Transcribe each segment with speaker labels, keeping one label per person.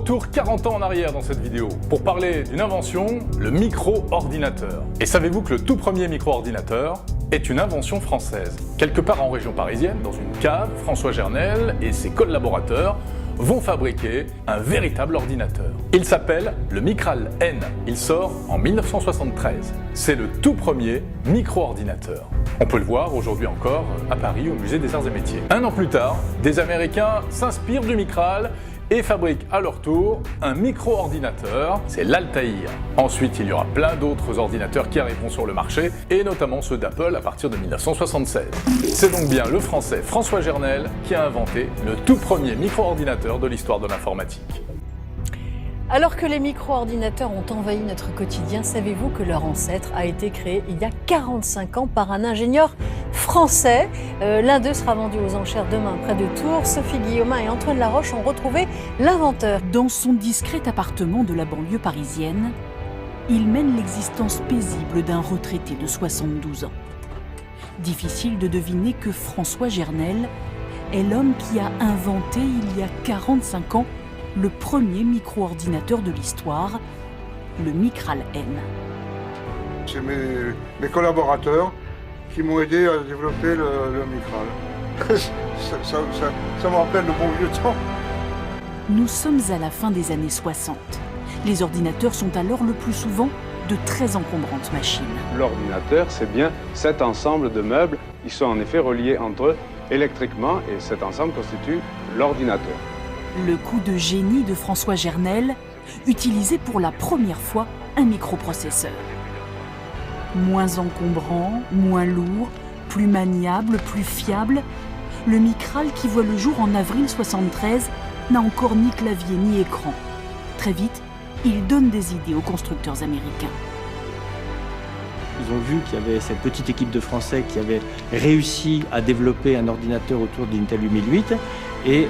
Speaker 1: Retour 40 ans en arrière dans cette vidéo pour parler d'une invention, le micro-ordinateur. Et savez-vous que le tout premier micro-ordinateur est une invention française? Quelque part en région parisienne, dans une cave, François Gernel et ses collaborateurs vont fabriquer un véritable ordinateur. Il s'appelle le Micral N. Il sort en 1973. C'est le tout premier micro-ordinateur. On peut le voir aujourd'hui encore à Paris au musée des Arts et Métiers. Un an plus tard, des Américains s'inspirent du Micral et fabriquent à leur tour un micro-ordinateur, c'est l'Altaïr. Ensuite, il y aura plein d'autres ordinateurs qui arriveront sur le marché, et notamment ceux d'Apple à partir de 1976. C'est donc bien le français François Gernel qui a inventé le tout premier micro-ordinateur de l'histoire de l'informatique.
Speaker 2: Alors que les micro-ordinateurs ont envahi notre quotidien, savez-vous que leur ancêtre a été créé il y a 45 ans par un ingénieur français? L'un d'eux sera vendu aux enchères demain près de Tours. Sophie Guillaumin et Antoine Laroche ont retrouvé l'inventeur.
Speaker 3: Dans son discret appartement de la banlieue parisienne, il mène l'existence paisible d'un retraité de 72 ans. Difficile de deviner que François Gernel est l'homme qui a inventé il y a 45 ans le premier micro-ordinateur de l'histoire, le Micral N.
Speaker 4: C'est mes collaborateurs qui m'ont aidé à développer le Micral. ça me rappelle le bon vieux temps.
Speaker 3: Nous sommes à la fin des années 60. Les ordinateurs sont alors le plus souvent de très encombrantes machines.
Speaker 5: L'ordinateur, c'est bien cet ensemble de meubles. Ils sont en effet reliés entre eux électriquement et cet ensemble constitue l'ordinateur.
Speaker 3: Le coup de génie de François Gernel, utilisé pour la première fois un microprocesseur. Moins encombrant, moins lourd, plus maniable, plus fiable, le Micral qui voit le jour en avril 73 n'a encore ni clavier ni écran. Très vite, il donne des idées aux constructeurs américains.
Speaker 6: Ils ont vu qu'il y avait cette petite équipe de Français qui avait réussi à développer un ordinateur autour d'Intel 8008 et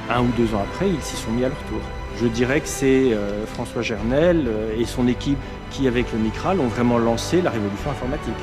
Speaker 6: 1 ou 2 ans après, ils s'y sont mis à leur tour. Je dirais que c'est François Gernel et son équipe qui, avec le Micral, ont vraiment lancé la révolution informatique.